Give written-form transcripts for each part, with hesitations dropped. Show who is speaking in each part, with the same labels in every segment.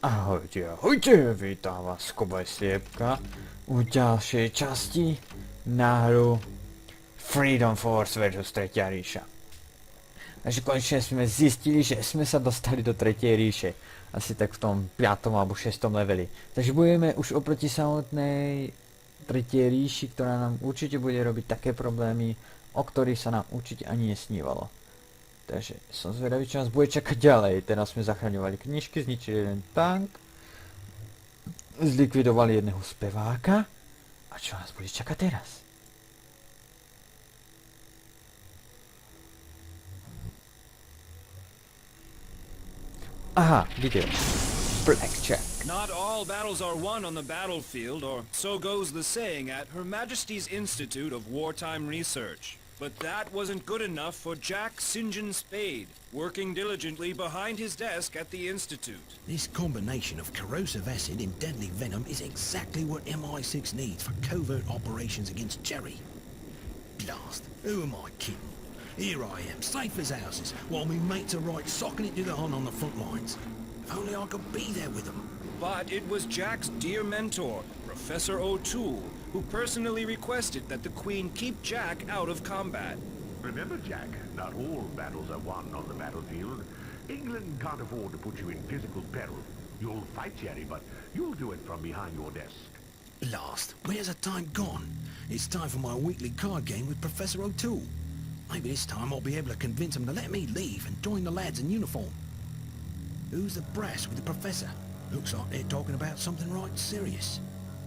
Speaker 1: Ahojte, ahojte, vítam vás Koba Sliepka u ďalšej časti na hru Freedom Force vs. Tretia ríša. Takže konečne sme zistili, že sme sa dostali do Tretej ríše, asi tak v tom 5. alebo 6. leveli. Takže budeme už oproti samotnej Tretej ríši, ktorá nám určite bude robiť také problémy, o ktorých sa nám určite ani nesnívalo. Takže som zvedavý, čo nás bude čakať ďalej. Teraz sme zachraňovali knižky, zničili jeden tank, zlikvidovali jedného speváka. A čo nás bude čakať teraz? Aha, video. Blackjack.
Speaker 2: Not all battles are won on the battlefield, or so goes the saying at Her Majesty's Institute of Wartime Research. But that wasn't good enough for Jack St. John Spade, working diligently behind his desk at the Institute.
Speaker 3: This combination of corrosive acid and deadly venom is exactly what MI6 needs for covert operations against Jerry. Blast, who am I kidding? Here I am, safe as houses, while me mates are right socking it to the Hun on the front lines. If only I could be there with them.
Speaker 2: But it was Jack's dear mentor, Professor O'Toole, who personally requested that the Queen keep Jack out of combat.
Speaker 4: Remember, Jack, not all battles are won on the battlefield. England can't afford to put you in physical peril. You'll fight, Jerry, but you'll do it from behind your desk.
Speaker 3: Blast, where's the time gone? It's time for my weekly card game with Professor O'Toole. Maybe this time I'll be able to convince him to let me leave and join the lads in uniform. Who's the brass with the Professor? Looks like they're talking about something right serious.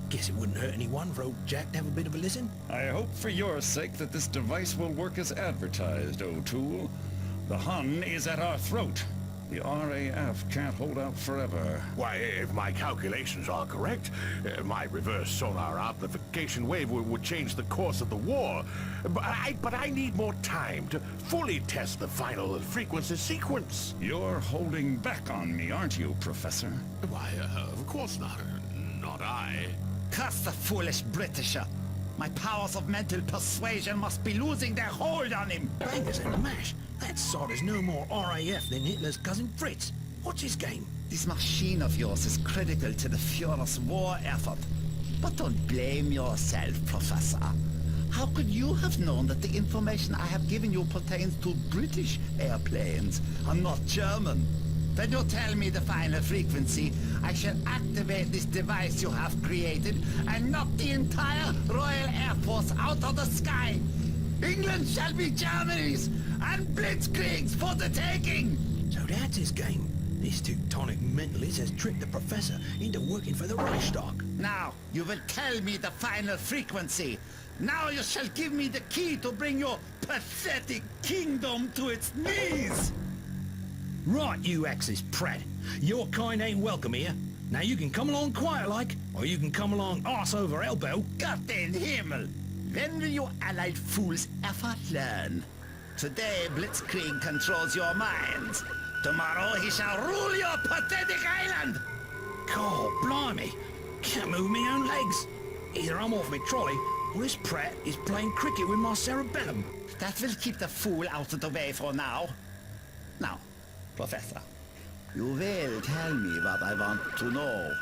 Speaker 3: Guess it wouldn't hurt anyone for old Jack to have a bit of a listen.
Speaker 5: I hope for your sake that this device will work as advertised, O'Toole. The Hun is at our throat. The RAF can't hold out forever.
Speaker 4: Why, if my calculations are correct, my reverse sonar amplification wave would change the course of the war. But I need more time to fully test the final frequency sequence.
Speaker 5: You're holding back on me, aren't you, Professor?
Speaker 4: Why, of course not. Not I.
Speaker 6: Curse the foolish Britisher! My powers of mental persuasion must be losing their hold on him!
Speaker 3: Bangers and mash. That sod is no more RAF than Hitler's cousin Fritz. What's his game?
Speaker 6: This machine of yours is critical to the Führer's war effort. But don't blame yourself, Professor. How could you have known that the information I have given you pertains to British airplanes and not German? When you tell me the final frequency, I shall activate this device you have created and knock the entire Royal Air Force out of the sky. England shall be Germany's, and blitzkriegs for the taking!
Speaker 3: So that's his game. This Teutonic mentalist has tricked the Professor into working for the Reichstag.
Speaker 6: Now, you will tell me the final frequency. Now you shall give me the key to bring your pathetic kingdom to its knees!
Speaker 3: Right, you Axis Pratt. Your kind ain't welcome here. Now you can come along quiet like, or you can come along arse over elbow.
Speaker 6: Gott den Himmel! When will you allied fools ever learn? Today, Blitzkrieg controls your minds. Tomorrow, he shall rule your pathetic island!
Speaker 3: God, blimey. Can't move me own legs. Either I'm off my trolley, or this Pratt is playing cricket with my cerebellum.
Speaker 6: That will keep the fool out of the way for now. Now, Professor, you will tell me what I want to know.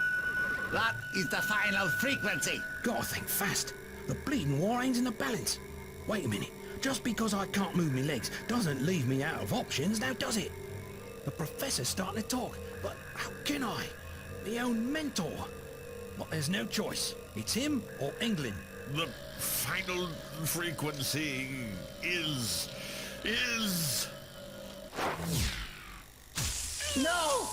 Speaker 6: What is the final frequency?
Speaker 3: Gotta think fast. The bleeding war ain't in the balance. Wait a minute. Just because I can't move my legs doesn't leave me out of options, now does it? The Professor's starting to talk, but how can I? My own mentor. But there's no choice. It's him or England.
Speaker 4: The final frequency is...
Speaker 6: No!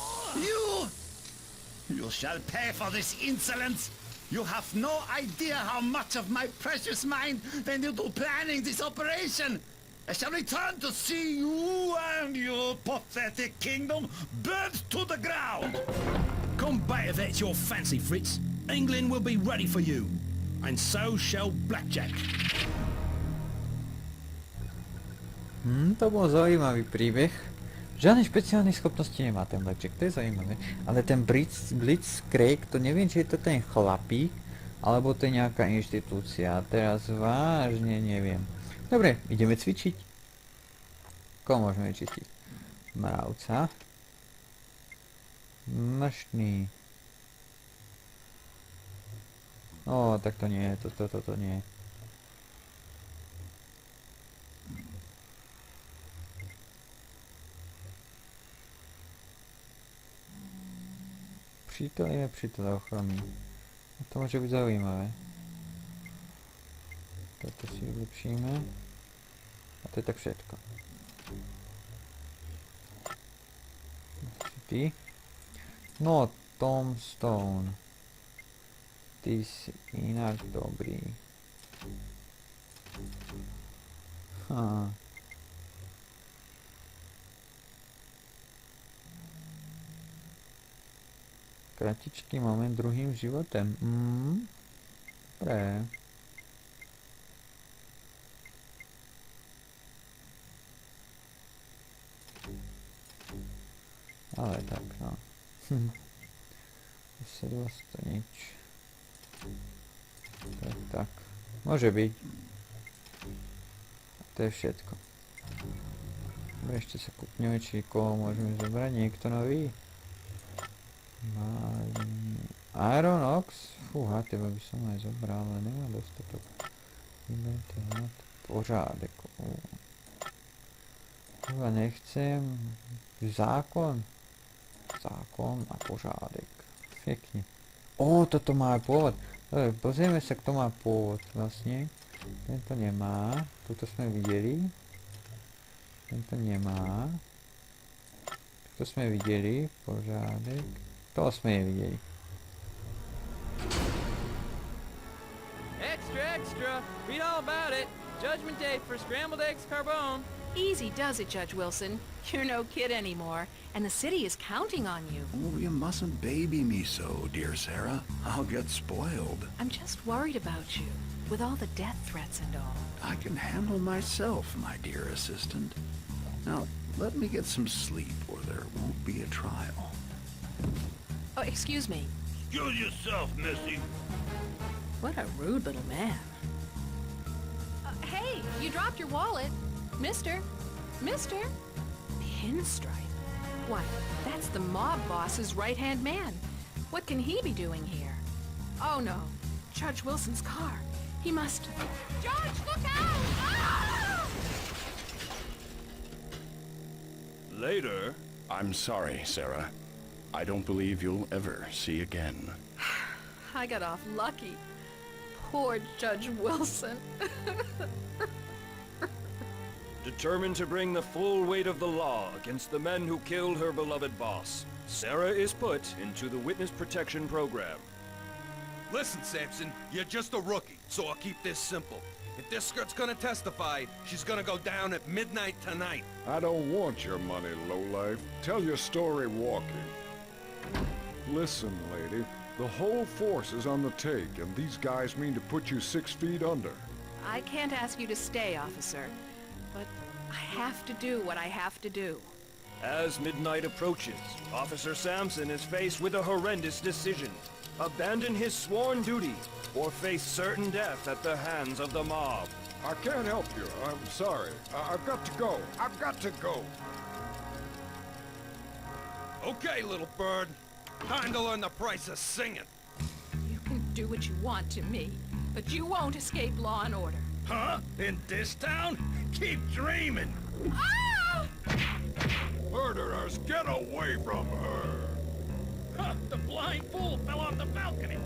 Speaker 6: You shall pay for this insolence! You have no idea how much of my precious mind went into planning this operation! I shall return to see you and your pathetic kingdom burnt to the ground!
Speaker 3: Come back if that's your fancy, Fritz. England will be ready for you. And so shall Blackjack.
Speaker 1: To bol zaujímavý príbeh. Žiadne špeciálne schopnosti nemá ten Blackjack, to je zaujímavé. Ale ten Blitzkrieg, to neviem, či je to ten chlapík, alebo to je nejaká inštitúcia. Teraz vážne neviem. Dobre, ideme cvičiť. Koho môžeme čistiť? Mravca. Mrštný. No, tak to nie, to nie. Přítel ochrany. To může být zaujímavé. Toto si vylepšíme. A to je tak všetko. Ty. No, Tombstone. Ty si inak dobrý. Kratičký moment druhým životem. Dobré. Ale tak, no. Vysedlo to nič. Tak. Môže byť. A to je všetko. Dobre, ešte sa kúpňuje, či koho môžeme zobrať. Niekto nový? Iron Ox? Fúha, teba by som aj zobral, ale nemá dostatok. Pořádek. Teba nechcem. Zákon a pořádek. Pekne. Toto má pôvod. Dobre, pozrieme sa, kto má pôvod vlastne. Tento nemá. Tuto sme videli. Tento nemá. To sme videli. Pořádek. To sme nevideli.
Speaker 7: Extra! Read all about it. Judgment Day for scrambled eggs carbone.
Speaker 8: Easy does it, Judge Wilson. You're no kid anymore, and the city is counting on you.
Speaker 3: Oh, you mustn't baby me so, dear Sarah. I'll get spoiled.
Speaker 8: I'm just worried about you, with all the death threats and all.
Speaker 3: I can handle myself, my dear assistant. Now, let me get some sleep, or there won't be a trial.
Speaker 8: Oh, excuse me.
Speaker 4: Excuse yourself, Missy.
Speaker 8: What a rude little man. Hey, you dropped your wallet. Mister? Pinstripe? Why, that's the mob boss's right-hand man. What can he be doing here? Oh, no. Judge Wilson's car. He must... Judge, look out! Ah!
Speaker 2: Later,
Speaker 4: I'm sorry, Sarah. I don't believe you'll ever see again.
Speaker 8: I got off lucky. Poor Judge Wilson.
Speaker 2: determined to bring the full weight of the law against the men who killed her beloved boss, Sarah is put into the witness protection program.
Speaker 9: Listen, Samson, you're just a rookie, so I'll keep this simple. If this skirt's gonna testify, she's gonna go down at midnight tonight.
Speaker 10: I don't want your money, lowlife. Tell your story walking. Listen, lady, the whole force is on the take, and these guys mean to put you 6 feet under.
Speaker 8: I can't ask you to stay, officer, but I have to do what I have to do.
Speaker 2: As midnight approaches, Officer Sampson is faced with a horrendous decision. Abandon his sworn duty, or face certain death at the hands of the mob.
Speaker 10: I can't help you. I'm sorry. I've got to go. I've got to go.
Speaker 9: Okay, little bird. Time to learn the price of singing.
Speaker 8: You can do what you want to me, but you won't escape law and order.
Speaker 4: Huh? In this town? Keep dreaming!
Speaker 8: Ah!
Speaker 10: Murderers, get away from her!
Speaker 4: Huh, the blind fool fell off the balcony!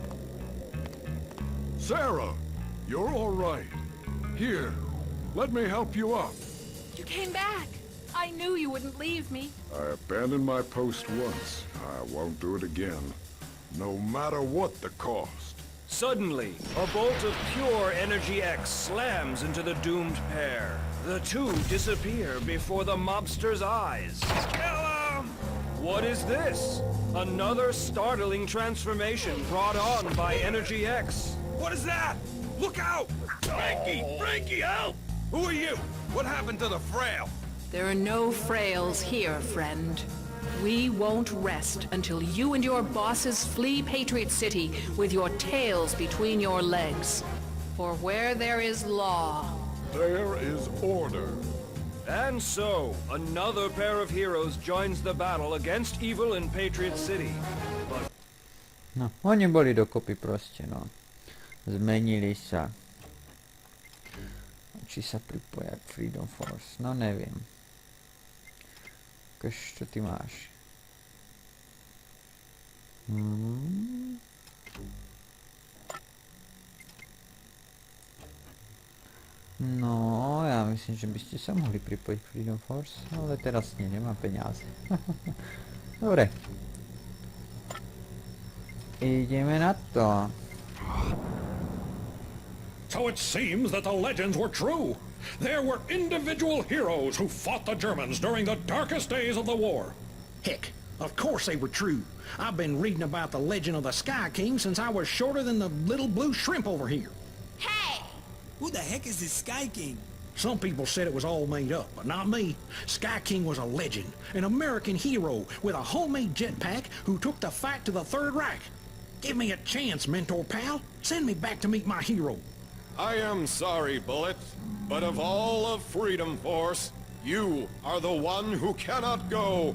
Speaker 10: Sarah, you're all right. Here, let me help you up.
Speaker 8: You came back. I knew you wouldn't leave me.
Speaker 10: I abandoned my post once. I won't do it again. No matter what the cost.
Speaker 2: Suddenly, a bolt of pure Energy X slams into the doomed pair. The two disappear before the mobster's eyes. Kill 'em! What is this? Another startling transformation brought on by Energy X.
Speaker 9: What is that? Look out!
Speaker 4: Frankie! Frankie, help!
Speaker 9: Who are you? What happened to the frail?
Speaker 8: There are no frails here, friend. We won't rest until you and your bosses flee Patriot City with your tails between your legs. For where there is law,
Speaker 10: There is order.
Speaker 2: And so, another pair of heroes joins the battle against evil in Patriot City. But
Speaker 1: No, oni boli dokopy proste, no. Zmenili sa. Či sa pripoja k Freedom Force, no neviem. Čo ty máš? No, ja myslím, že by ste sa mohli pripojiť k Freedom Force, ale teraz nemám peniaze. Dobre. Ideme na to.
Speaker 5: So it seems that the legends were true. There were individual heroes who fought the Germans during the darkest days of the war.
Speaker 3: Heck, of course they were true. I've been reading about the legend of the Sky King since I was shorter than the little blue shrimp over here.
Speaker 8: Hey!
Speaker 7: Who the heck is this Sky King?
Speaker 3: Some people said it was all made up, but not me. Sky King was a legend, an American hero with a homemade jetpack who took the fight to the Third Reich. Give me a chance, mentor pal. Send me back to meet my hero.
Speaker 11: I am sorry, Bullet, but of all of Freedom Force, you are the one who cannot go.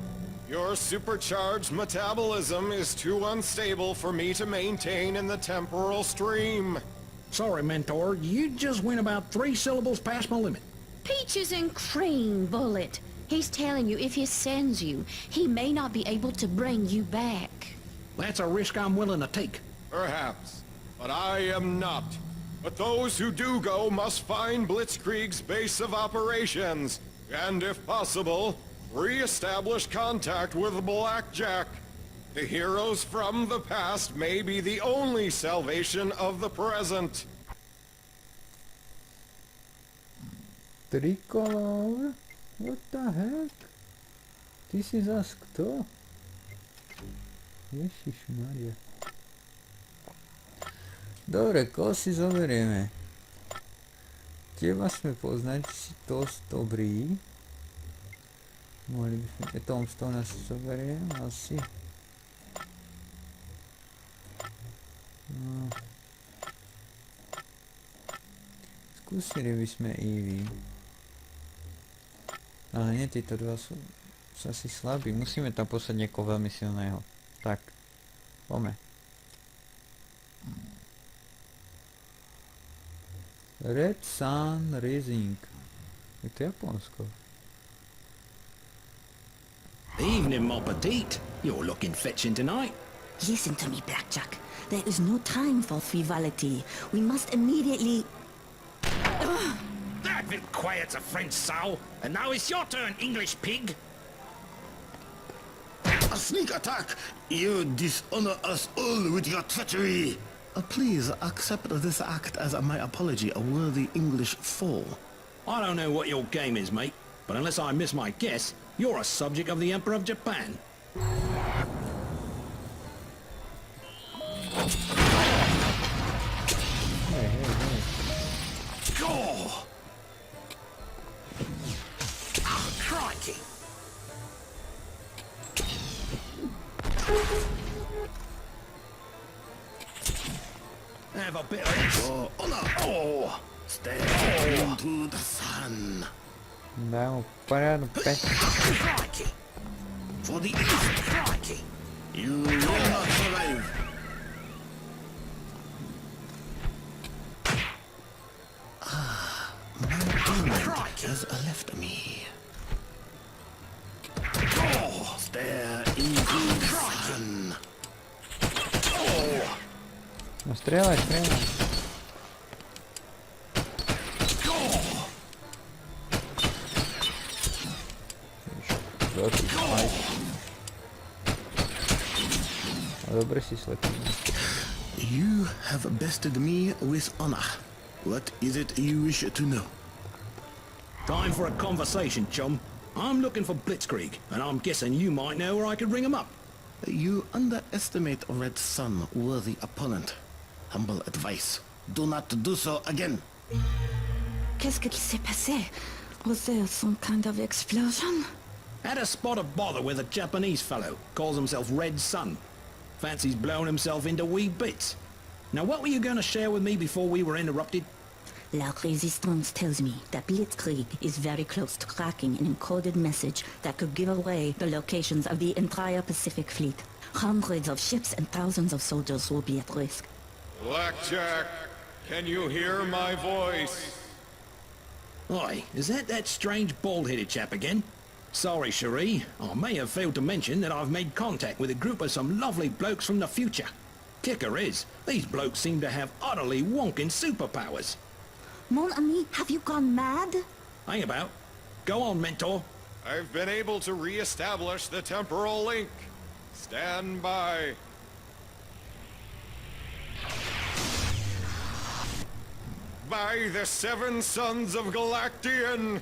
Speaker 11: Your supercharged metabolism is too unstable for me to maintain in the temporal stream.
Speaker 3: Sorry, mentor. You just went about 3 syllables past my limit.
Speaker 12: Peaches and cream, Bullet. He's telling you if he sends you, he may not be able to bring you back.
Speaker 3: That's a risk I'm willing to take.
Speaker 11: Perhaps, but I am not. But those who do go must find Blitzkrieg's base of operations, and if possible, re-establish contact with Blackjack. The heroes from the past may be the only salvation of the present.
Speaker 1: Tricolor? What the heck? This is us kto? Ježišmaria. Dobre, koho si zoberieme? Teba sme poznať, si dosť dobrý. Mohli by sme Tombstone si zoberiem, asi. No. Skúsili by sme Eevee. Ale nie, títo dva sú asi slabí. Musíme tam poslať niekoho veľmi silného. Tak, poďme. Red Sun Rising. Je to Japonsko.
Speaker 3: Evening, mon petite. You're looking fetching tonight.
Speaker 12: Listen to me, Blackjack. There is no time for frivolity. We must immediately...
Speaker 3: That bit quiet's a French sow. And now it's your turn, English pig.
Speaker 6: A sneak attack! You dishonor us all with your treachery! Please accept this act as my apology, a worthy English fool.
Speaker 3: I don't know what your game is, mate, but unless I miss my guess, you're a subject of the Emperor of Japan. Go! Ah, crikey! Have a bit of this.
Speaker 6: Oh, honor! Oh! Step into the sun.
Speaker 1: Daj mu poriadnu pec.
Speaker 3: Crikey! For the East, crikey!
Speaker 6: You will not survive. Mankind has left me.
Speaker 3: Oh!
Speaker 6: Stare into the sun.
Speaker 3: Oh!
Speaker 1: No strieľaj, strieľaj. Veľký spajk. A dobre si slepý.
Speaker 6: You have bested me with honor. What is it you wish to know?
Speaker 3: Time for a conversation, chum. I'm looking for Blitzkrieg, and I'm guessing you might know where I could ring him up.
Speaker 6: You underestimate Red Sun, worthy opponent. Humble advice. Do not do so again.
Speaker 12: Qu'est-ce qui s'est passé? Was there some kind of explosion?
Speaker 3: Had a spot of bother with a Japanese fellow. Calls himself Red Sun. Fancies blowing himself into wee bits. Now what were you going to share with me before we were interrupted?
Speaker 12: La Resistance tells me that Blitzkrieg is very close to cracking an encoded message that could give away the locations of the entire Pacific Fleet. Hundreds of ships and thousands of soldiers will be at risk.
Speaker 11: Blackjack, can you hear my voice?
Speaker 3: Oi, is that strange bald-headed chap again? Sorry, Cherie. I may have failed to mention that I've made contact with a group of some lovely blokes from the future. Kicker is, these blokes seem to have utterly wonking superpowers.
Speaker 12: Mon ami, have you gone mad?
Speaker 3: Hang about. Go on, mentor.
Speaker 11: I've been able to re-establish the temporal link. Stand by. By the seven sons of Galactian!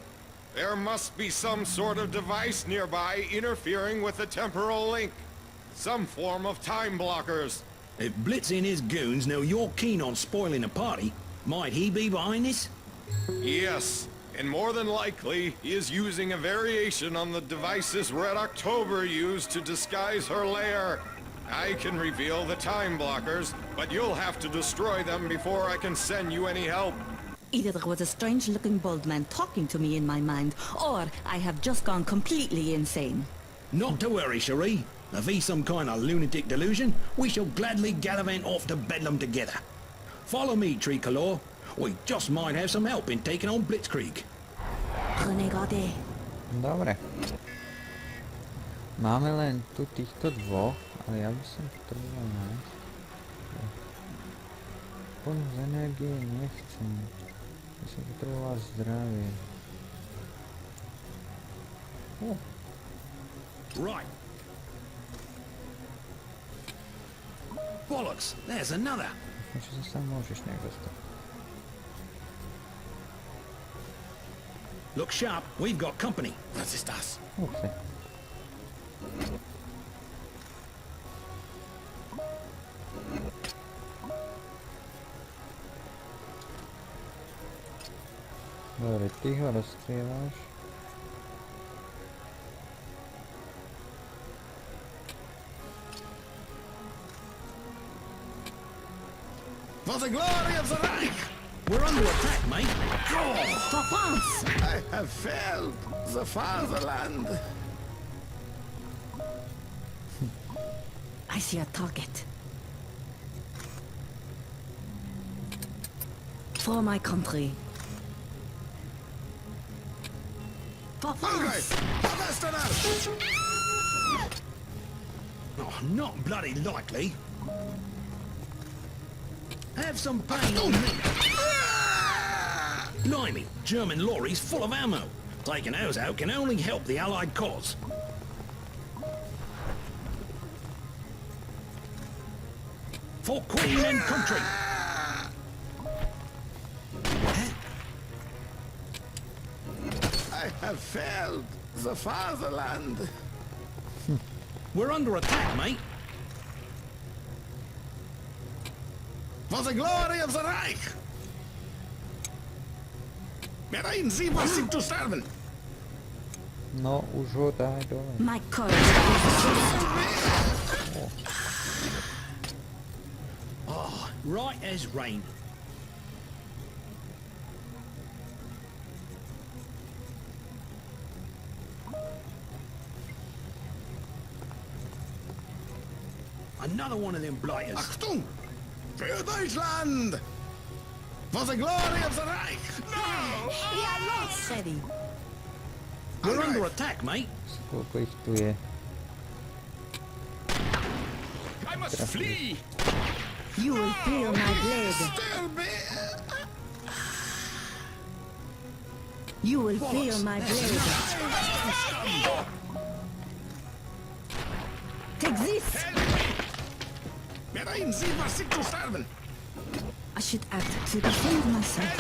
Speaker 11: There must be some sort of device nearby interfering with the temporal link. Some form of time blockers.
Speaker 3: If Blitz and his goons know you're keen on spoiling the party, might he be behind this?
Speaker 11: Yes, and more than likely, he is using a variation on the devices Red October used to disguise her lair. I can reveal the time blockers, but you'll have to destroy them before I can send you any help.
Speaker 12: Either there was a strange-looking bald man talking to me in my mind, or I have just gone completely insane.
Speaker 3: Not to worry, Cherie. If he's some kind of lunatic delusion, we shall gladly gallivant off to Bedlam together. Follow me, Tricolor. We just might have some help in taking on Blitzkrieg.
Speaker 12: Renegade.
Speaker 1: Dobre. Máme len tu týchto dvoch, ale ja by som potreboval nájsť. Plnú z energie nechcem. Ja som potreboval zdravie.
Speaker 3: Right. Bollocks, there's another.
Speaker 1: Dúfam, že sa tam môžeš nejak dostať.
Speaker 3: Look sharp, we've got company.
Speaker 9: Was ist das?
Speaker 1: Okay. Dobre, ty ho rozstrieľaš.
Speaker 3: For the glory of the Reich! We're under attack, mate.
Speaker 12: For France!
Speaker 6: I have failed the fatherland.
Speaker 12: I see a target. For my country. For France!
Speaker 3: Oh, not bloody likely. Have some pain on me. Blimey, German lorries full of ammo. Taking ours out can only help the Allied cause. For Queen and country.
Speaker 6: I have failed the fatherland.
Speaker 3: We're under attack, mate.
Speaker 6: For the glory of the Reich! Bereiten Sie, was Sie zu sterben!
Speaker 1: No, už ho daj dole.
Speaker 12: My courage is
Speaker 3: Oh, right as rain. Another one of them blighters.
Speaker 6: Achtung! Für Deutschland! For the glory of the Reich! No!
Speaker 12: ready.
Speaker 3: We're under attack, mate.
Speaker 1: Koľko ich tu je?
Speaker 9: I must flee!
Speaker 12: You will feel my blade. You will feel my blade. Take this!
Speaker 6: Bereiten Sie, was Sie zu sterben!
Speaker 12: I should act to defend myself.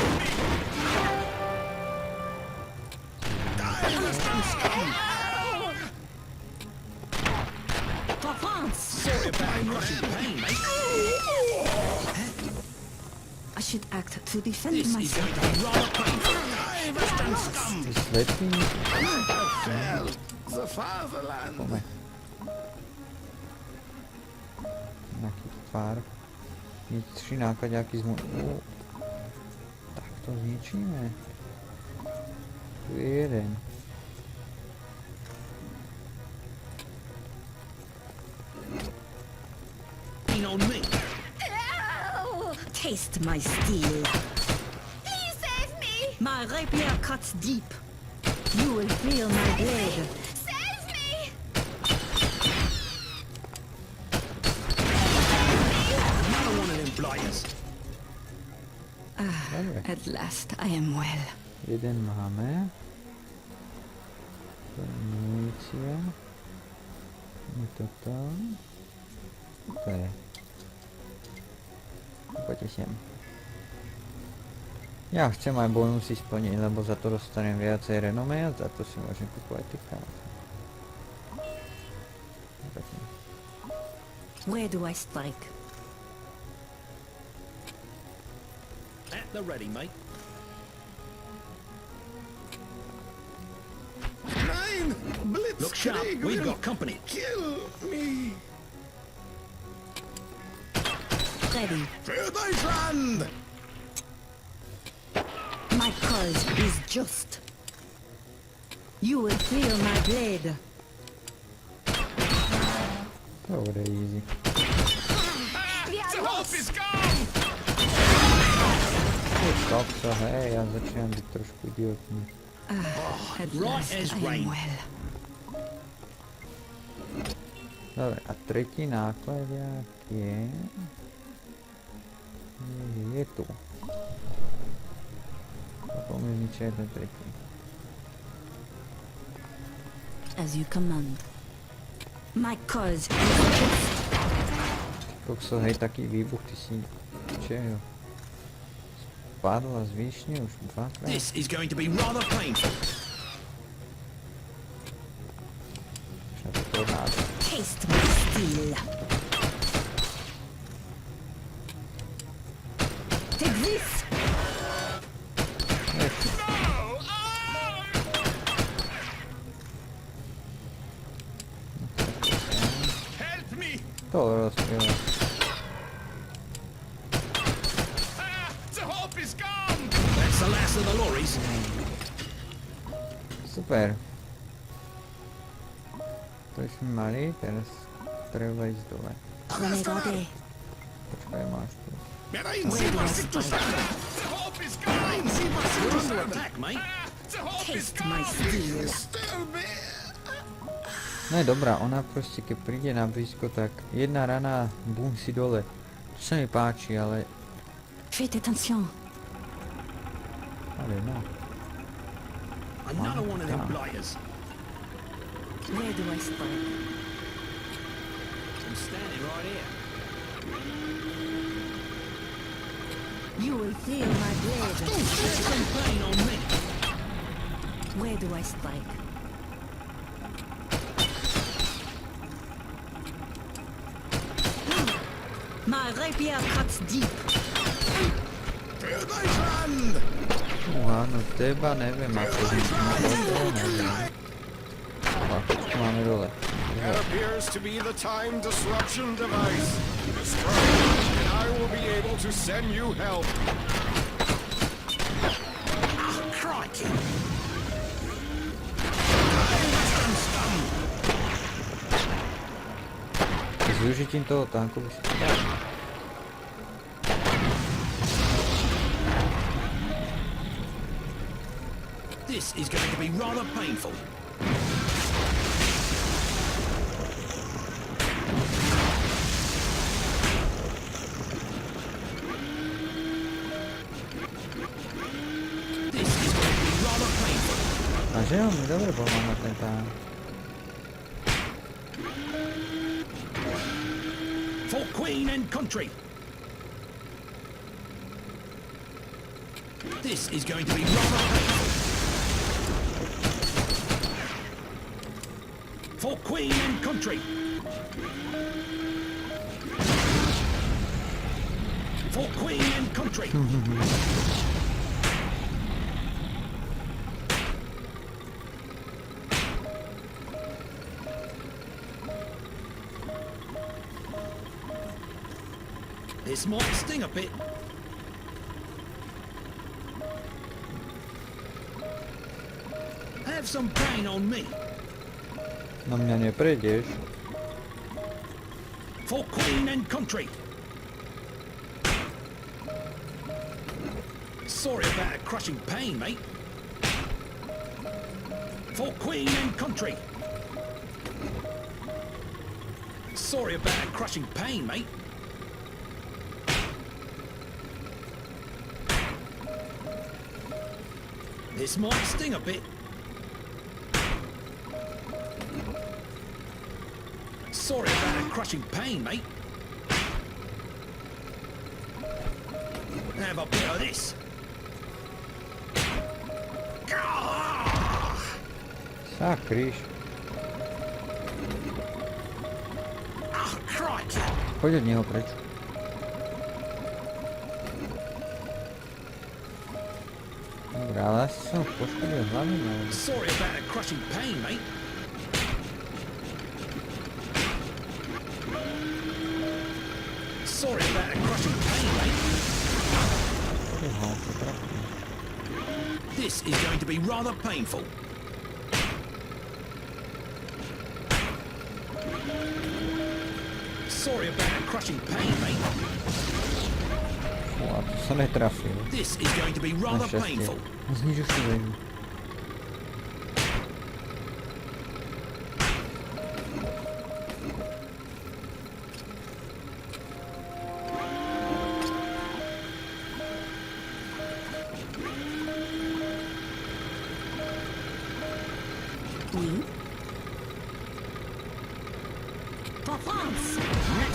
Speaker 12: For France!
Speaker 3: Sorry about Russian pain, mate.
Speaker 12: I should act to defend
Speaker 3: This is
Speaker 12: myself.
Speaker 3: going to be rather painful.
Speaker 1: Ty slepý?
Speaker 6: The fatherland!
Speaker 1: Poďme. Nejaký tvár. Vnitřní náklaďáky z môj... Tak, to to zničíme. Tu je jeden.
Speaker 3: On me.
Speaker 12: Ow! Taste my steel.
Speaker 8: Please save me!
Speaker 12: My rapier cuts deep. You will feel my blade.
Speaker 8: Save me!
Speaker 3: Another one of them blighters.
Speaker 1: Dobre.
Speaker 12: At last, I am well.
Speaker 1: Jeden máme. To je munícia. Je toto. To je. Poďte sem. Ja chcem aj bonusy splniť, lebo za to dostanem viacej renomé a za to si môžem kúpovať tie karty.
Speaker 12: Where do I strike?
Speaker 3: At the ready, mate.
Speaker 4: Nein!
Speaker 3: Look sharp,
Speaker 4: Blitzkrieg
Speaker 3: we've
Speaker 4: will
Speaker 3: got company.
Speaker 4: kill me!
Speaker 12: Ready.
Speaker 4: Für Deutschland!
Speaker 12: My cause is just. You will feel my blade.
Speaker 1: Dobre, easy. Stop, hej, ja začínam byť trošku idiotný.
Speaker 12: At
Speaker 3: Right
Speaker 12: last,
Speaker 3: as
Speaker 12: I am
Speaker 3: rain.
Speaker 12: well.
Speaker 1: Dobre, a tretí nákladiak je tu. Pomeniče jeden tretí.
Speaker 12: As you command. My cause is just.
Speaker 1: Kokso, hej, taký výbuch, ty si... Čo? Spadla z výšne už dvakrát?
Speaker 3: This is going to be rather painful.
Speaker 1: Čo to tornádo?
Speaker 12: Taste my steel. Take this.
Speaker 1: To rozpíva.
Speaker 3: That's the last of the lorries.
Speaker 1: Super. To sme mali, teraz treba ísť dole.
Speaker 12: Renegade.
Speaker 1: Počkaj, máš tu.
Speaker 12: Where do I strike?
Speaker 3: We're under attack, mate.
Speaker 12: Taste my steel.
Speaker 1: No je dobrá, ona proste keď príde na blízko, tak jedna rana, bum, si dole. To sa mi páči, ale...
Speaker 12: Faites attention.
Speaker 1: Ale no.
Speaker 3: Another one of them blighters.
Speaker 12: Where do I strike?
Speaker 3: I'm standing right here.
Speaker 12: You will feel my blade.
Speaker 3: Some pain on me.
Speaker 12: Where do I strike? My rapier cuts deep.
Speaker 4: Für Deutschland!
Speaker 1: Áno, teba neviem, ako neviem. Ako máme dole.
Speaker 11: That appears to be the time disruption device. Destroy it, and I will be able to send you help.
Speaker 3: Crikey.
Speaker 1: S využitím toho tanku by si to dal.
Speaker 3: This is going to be rather painful. This is going to be rather painful.
Speaker 1: A že on mi dobre pomáha ten tank.
Speaker 3: For Queen and country. This is going to be rather painful. For Queen and country. For Queen and country. This might sting a bit. Have some pain on me.
Speaker 1: Na mňa neprejdeš.
Speaker 3: For Queen and country. Sorry about a crushing pain, mate. For Queen and country. Sorry about a crushing pain, mate. This might sting a bit. Sorry about a crushing pain, mate. Have a bit of this.
Speaker 1: Sakryš.
Speaker 3: Oh, crikey.
Speaker 1: Poď od neho preč. Dobre, ale asi som poškodil hlavne, ale...
Speaker 3: Sorry about a crushing pain, mate. Sorry about a crushing pain, mate. This is going to be rather painful. Sorry about a crushing pain, mate.
Speaker 1: A to sa netrafil.
Speaker 3: This is going to be rather painful.
Speaker 1: Znižil si veľmi.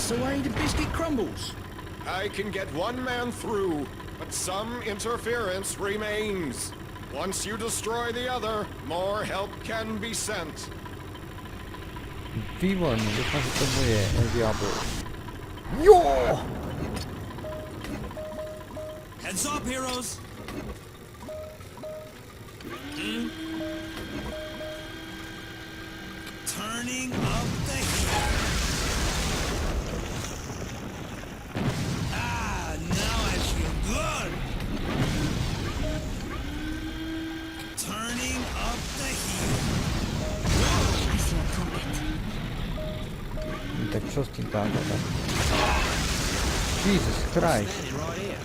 Speaker 3: That's the way the biscuit crumbles.
Speaker 11: I can get one man through, but some interference remains. Once you destroy the other, more help can be sent.
Speaker 1: Výborne, dúfam, že to bude Diablo. Jo!
Speaker 2: Heads up, heroes! Turning up the heat. Now I feel good. Turning up the heat.
Speaker 12: I see a trumpet.
Speaker 1: Tak čo s tým tam? Jesus Christ.
Speaker 3: Standing right here.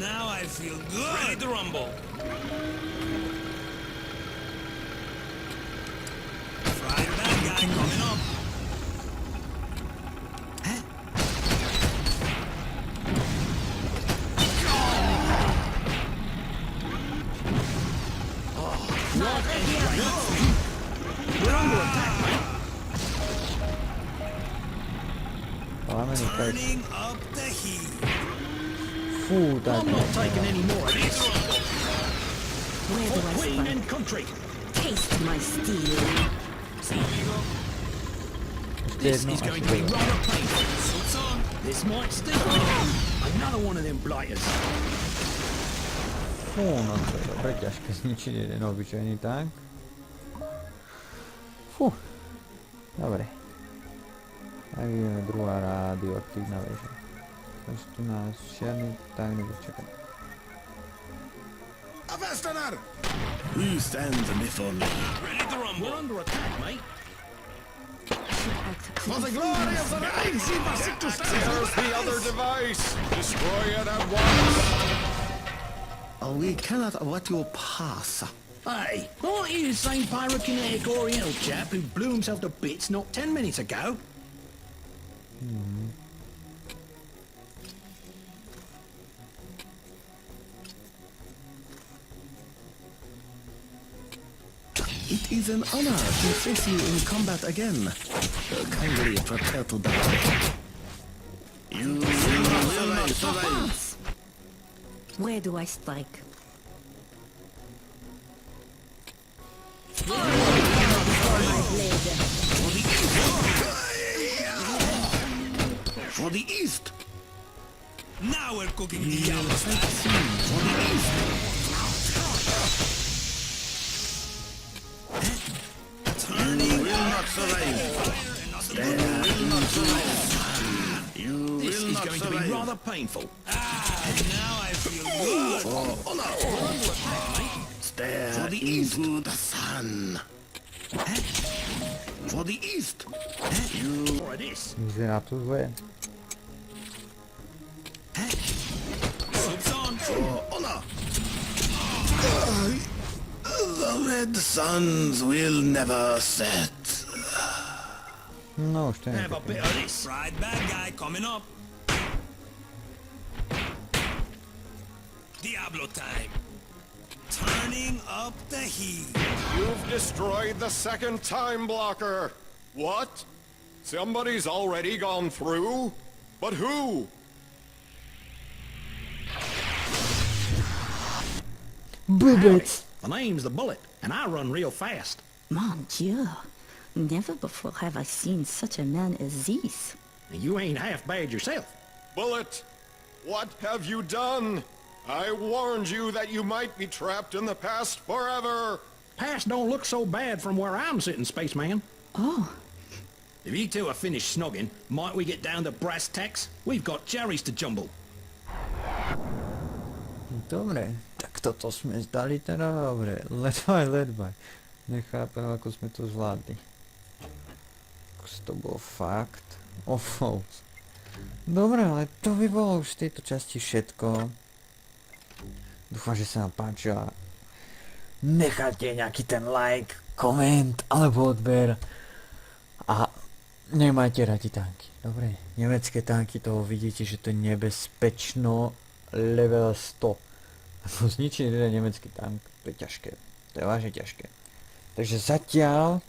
Speaker 2: Now I feel good. Ready to rumble. Fried bad guy coming up.
Speaker 3: We're under attack, mate.
Speaker 2: Turning up the heat.
Speaker 1: Fú, tak.
Speaker 3: I'm not taking any more of this.
Speaker 12: Where do
Speaker 3: For
Speaker 12: I
Speaker 3: Queen
Speaker 12: strike?
Speaker 3: and country.
Speaker 12: Taste my steel.
Speaker 2: See, amigo?
Speaker 3: This is going to be rather painful.
Speaker 2: Suits on.
Speaker 3: This might sting. Another one of them blighters.
Speaker 1: Fú, no to je dobre ťažké zničiť jeden obyčajný tank. Fú, dobre. Tak ideme druhá radioaktívna väža. Takže tu nás žiadny tank nebude čakať.
Speaker 3: Who stands before me?
Speaker 2: Ready to rumble.
Speaker 3: We're under attack, mate.
Speaker 11: There's the other device! Destroy it at once!
Speaker 6: We cannot let you pass.
Speaker 3: Hey, aren't you the same pyrokinetic Oriental chap who blew himself to bits not 10 minutes ago?
Speaker 6: It is an honor to face you in combat again. Kindly prepare to die. You will not survive.
Speaker 12: Where do I strike?
Speaker 3: For the east.
Speaker 2: Now we're cooking the yellow stuff.
Speaker 3: For the east.
Speaker 2: Turning
Speaker 6: will not survive.
Speaker 2: will not survive.
Speaker 3: This is going to be rather painful.
Speaker 2: Now I
Speaker 3: Stare into the sun. For the east. You for this.
Speaker 1: Vyzerá to zle.
Speaker 3: Soap's on. For honor. The red suns will never set.
Speaker 1: No už to je
Speaker 3: Have a bit of this. Right, bad guy coming up. Diablo time. Turning up the heat.
Speaker 11: You've destroyed the second time blocker. What? Somebody's already gone through? But who?
Speaker 1: Blbec!
Speaker 3: The name's the Bullet, and I run real fast.
Speaker 12: Mon Dieu. Never before have I seen such a man as this.
Speaker 3: And you ain't half bad yourself.
Speaker 11: Bullet, what have you done? I warned you that you might be trapped in the past forever.
Speaker 3: Past don't look so bad from where I'm sitting, spaceman.
Speaker 12: Oh,
Speaker 3: If you two are finished snogging, might we get down to brass tacks? We've got cherries to jumble.
Speaker 1: Dobre, tak toto sme zdali teda dobre. Ledvaj. Nechápem, ako sme to zvládli. To bol fakt. False. Dobre, ale to by bolo už v tejto časti všetko. Dúfam, že sa vám páčila. Nechajte nejaký ten like, koment alebo odber. A nemajte radi tanky. Dobre, nemecké tanky, toho vidíte, že to je nebezpečno level 100. Zničiť jeden nemecký tank, to je ťažké. To je vážne ťažké. Takže zatiaľ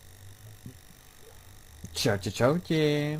Speaker 1: čaute.